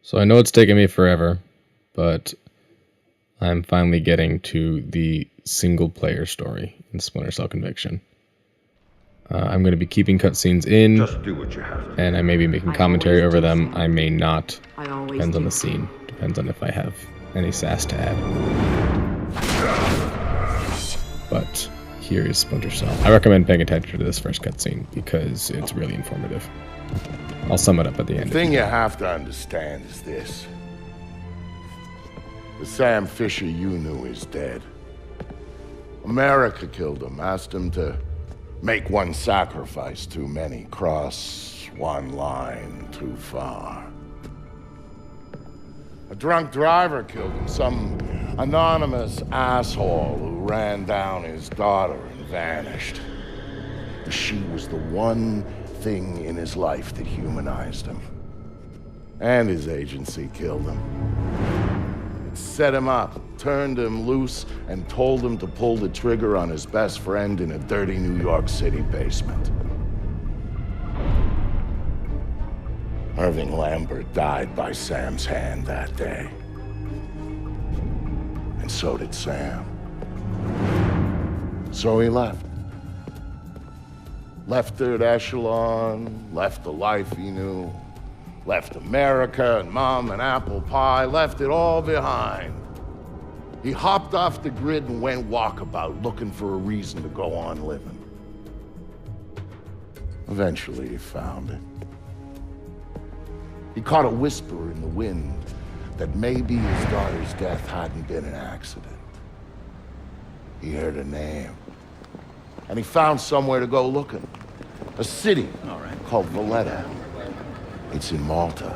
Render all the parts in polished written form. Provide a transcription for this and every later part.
So I know it's taken me forever, but I'm finally getting to the single-player story in Splinter Cell Conviction. I'm going to be keeping cutscenes in, Just do what you have to. and I may be making commentary over them. Sam. I may not. I always Depends on do. the scene. Depends on if I have any sass to add. But here is Splinter Cell. I recommend paying attention to this first cutscene because it's really informative. I'll sum it up at the end. The thing you have to understand is this. The Sam Fisher you knew is dead. America killed him, asked him to make one sacrifice too many, cross one line too far. A drunk driver killed him, some anonymous asshole who ran down his daughter and vanished. She was the one thing in his life that humanized him. And his agency killed him. It set him up, turned him loose, and told him to pull the trigger on his best friend in a dirty New York City basement. Irving Lambert died by Sam's hand that day. And so did Sam. So he left. Left Third Echelon, left the life he knew, left America and Mom and apple pie, left it all behind. He hopped off the grid and went walkabout, looking for a reason to go on living. Eventually he found it. He caught a whisper in the wind that maybe his daughter's death hadn't been an accident. He heard a name. And he found somewhere to go looking. A city called Valletta. It's in Malta.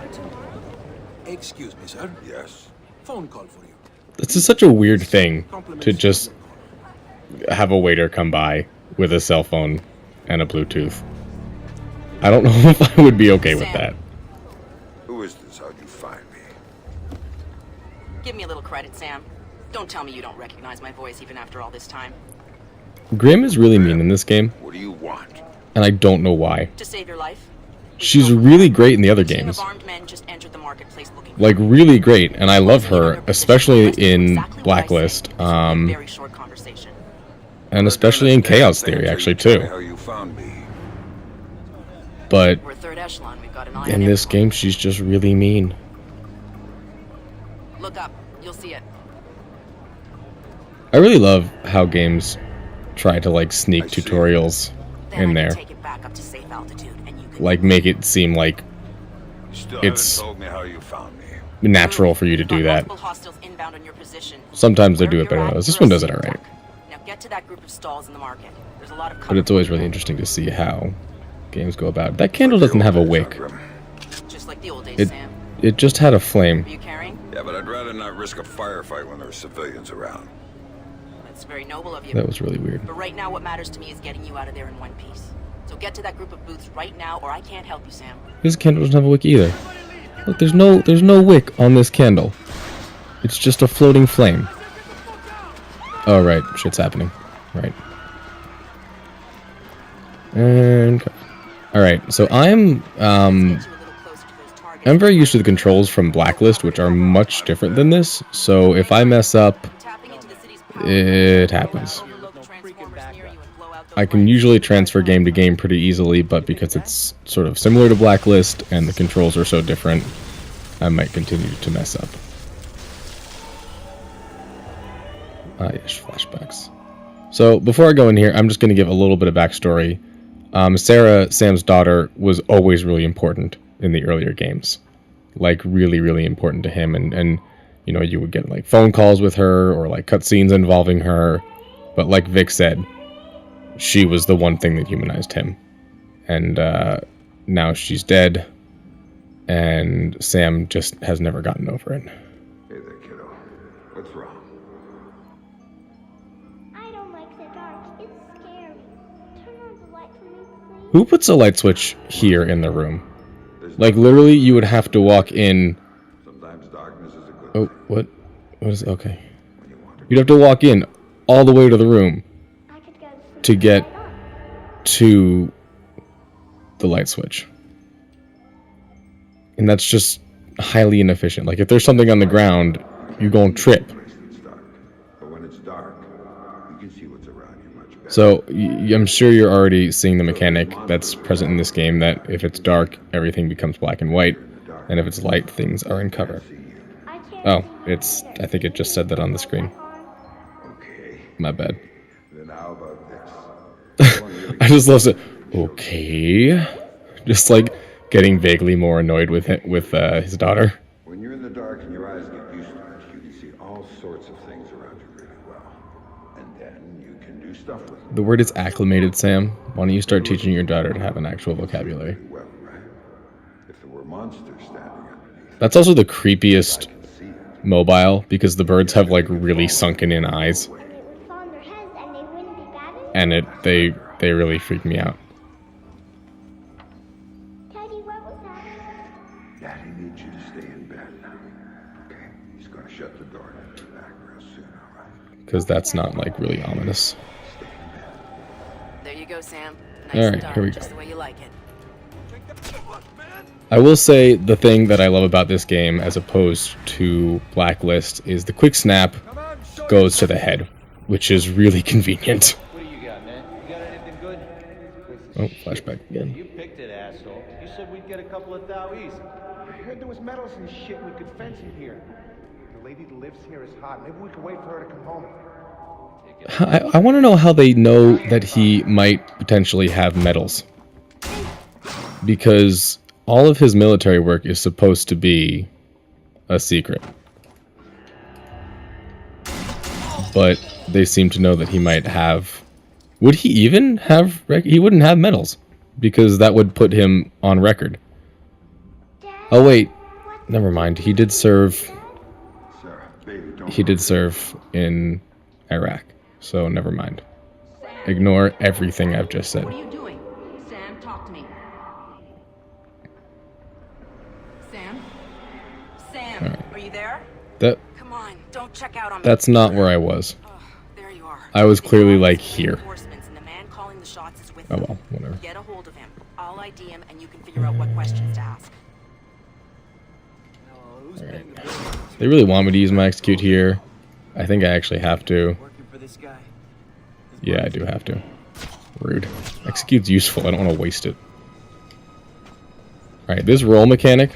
Excuse me, sir. Yes. Phone call for you. This is such a weird thing to just have a waiter come by with a cell phone and a Bluetooth. I don't know if I would be okay with that. Who is this? How'd you find me? Give me a little credit, Sam. Don't tell me you don't recognize my voice even after all this time. Grimm is really mean in this game, What do you want? and I don't know why. To save your life? She's really great in the other A team games. of armed men just entered the marketplace looking for Like, really great, and I love her, especially in Blacklist, very short conversation. and especially in Chaos Theory, actually, too. How you found me? But We're third echelon. We've got an eye in on this everyone. game, she's just really mean. Look up. You'll see it. I really love how games try to, like, sneak I see. tutorials Then in I there. can take it back up to safe altitude, and you can Like, make it seem like You still It's- haven't told me how you found me. natural for you to do that. Multiple hostiles inbound on your position. Sometimes they do it Wherever better you're than at, others. This you're one a does it safe alright. duck. Now get to that group of stalls in the market. There's a lot of But cover. it's always really interesting to see how games go about it. That candle doesn't have a wick. Just like the old days, It Sam. it just had a flame. Are you carrying? Yeah, but I'd rather not risk a firefight when there are civilians around. That's very noble of you. That was really weird. But right now, what matters to me is getting you out of there in one piece. So get to that group of booths right now, or I can't help you, Sam. This candle doesn't have a wick either. Look, there's no wick on this candle. It's just a floating flame. Oh right, shit's happening. Right. And all right, so I'm Get you a little closer to those targets. I'm very used to the controls from Blacklist, which are much different than this. So if I mess up, Tapping into the city's power. it happens. Overload the transformers near you and blow out those I can lights. usually transfer game to game pretty easily, but because it's sort of similar to Blacklist and the controls are so different, I might continue to mess up. Yes, flashbacks. So before I go in here, I'm just going to give a little bit of backstory. Sarah, Sam's daughter, was always really important in the earlier games. Like, really, really important to him. And you know, you would get, like, phone calls with her or, like, cutscenes involving her. But like Vic said, she was the one thing that humanized him. And now she's dead. And Sam just has never gotten over it. Hey there, kiddo. What's wrong? I don't like the dark. It's scary. Turn on the light for me, please. Who puts a light switch here in the room? Like, literally, you would have to walk in... Sometimes darkness is a good Oh, thing what? What is... Okay. when you want to. You'd have to walk in all the way to the room I could go sleep to get right on. to the light switch. And that's just highly inefficient. Like, if there's something on the ground, you're going to trip. It's dark. But when it's dark, you can see what's around you much better. So, I'm sure you're already seeing the mechanic that's present in this game, that if it's dark, everything becomes black and white, and if it's light, things are in cover. I can't Oh, see my I think it just said that on the screen. Okay. My bad. Then how about this? I just love it. Okay. Just like getting vaguely more annoyed with his daughter. When you're in the dark and your eyes get used to it, you can see all sorts of things around you really well. And then you can do stuff with them The word is acclimated, Sam. Why don't you start teaching your daughter to have an actual vocabulary? really well, right? If there were monsters standing underneath, That's also the creepiest you can see it. mobile, because the birds have like really sunken in eyes, it would fall on their heads and they wouldn't be bad enough. and they really freak me out. Teddy, what was that? Daddy needs you to stay in bed now. Okay? He's gonna shut the door and be back real soon, alright? Because that's not like really ominous. Stay in bed. There you go, Sam. Nice All right, and dark, here we just go. the way you like it. I will say the thing that I love about this game, as opposed to Blacklist, is the quick snap goes to the head, which is really convenient. What do you got, man? You got anything good? Oh, flashback again. You picked it, asshole. You said we'd get a couple of thou easy. I heard there was metals and shit we could fence in here. The lady that lives here is hot. Maybe we could wait for her to come home. I want to know how they know that he might potentially have medals. Because all of his military work is supposed to be a secret. But they seem to know that he might have... Would he even have... He wouldn't have medals. Because that would put him on record. Oh wait, never mind. He did serve... Sarah, baby, don't He did serve in Iraq. So never mind. Ignore everything I've just said. What are you doing? Sam, talk to me. Sam? Sam, All right. are you there? That Come on, don't check out on me. That's not where I was. Oh, there you are. I was The clearly, guy like, with here. reinforcements and the man calling the shots is with Oh him. well, whatever. Get a hold of him. I'll ID him and you can figure out what questions to ask. They really want me to use my execute here. I think I actually have to. Working for this guy. Yeah, I do have to. Rude. Execute's useful. I don't want to waste it. Alright, this roll mechanic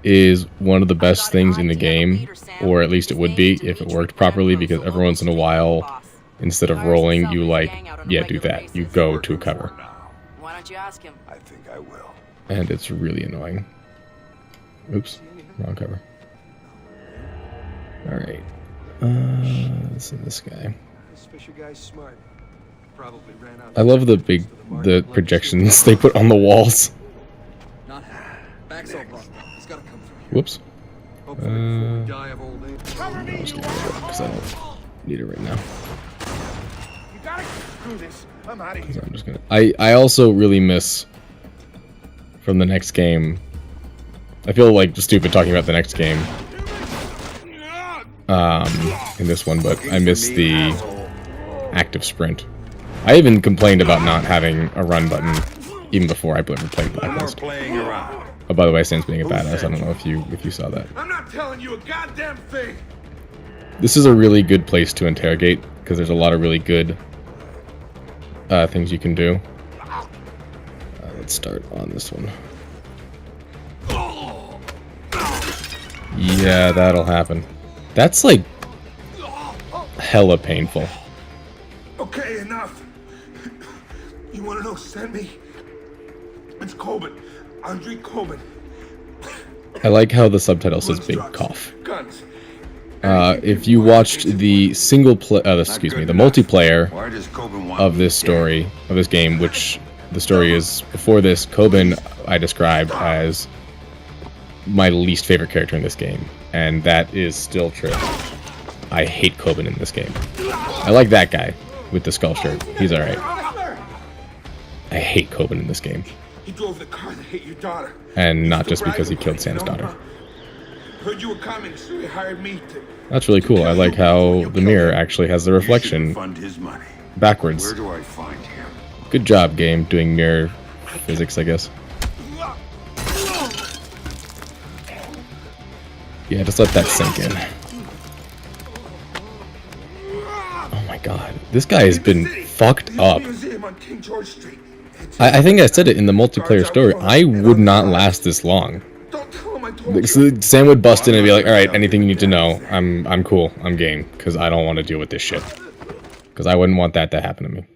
is one of the best things in the game, or at least it would be if it worked properly, because every once in a while, instead of rolling, you do that. You go to cover. Why don't you ask him? I think I will. And it's really annoying. Oops, wrong cover. Alright. Let's see this guy. This Fisher guy's smart. Probably ran out. I love the projections they put on the walls. Not back's all blocked. He's gotta come through here. Whoops. Hopefully before we die of old age. I'll just get rid of it because I don't need it right now. You gotta screw this. I'm out of So here. I'm just gonna. I also really miss from the next game. I feel like stupid talking about the next game. In this one, but I miss the active sprint. I even complained about not having a run button even before I ever played No more Blacklist. playing around. Oh, by the way, Sam's being a badass. I don't know if you saw that. I'm not telling you a goddamn thing. This is a really good place to interrogate because there's a lot of really good things you can do. Let's start on this one. Yeah, that'll happen. That's like hella painful. Okay, enough. You wanna know who sent me? It's Coben. Andre Coben. I like how the subtitle says "big cough." Guns. If you watched the the multiplayer Why does Coben want of me this dead? story, of this game, which the story is before this, Coben I described as my least favorite character in this game, and that is still true. I hate Coben in this game. I like that guy with the skull shirt. He's alright. I hate Coben in this game, He drove the car that hit your daughter. and not just because he killed Sam's daughter. Heard you were coming, so he hired me to. That's really cool. I like how the mirror actually has the You reflection should fund his money. backwards. Where do I find him? Good job, game, doing mirror physics, I guess. Yeah, just let that sink in. Oh my god. This guy has been fucked up. Museum on King George Street. I think I said it in the multiplayer story. I would not last this long. Don't tell him I told you. Sam would bust in and be like, alright, anything you need to know. I'm cool. I'm game. Because I don't want to deal with this shit. Because I wouldn't want that to happen to me.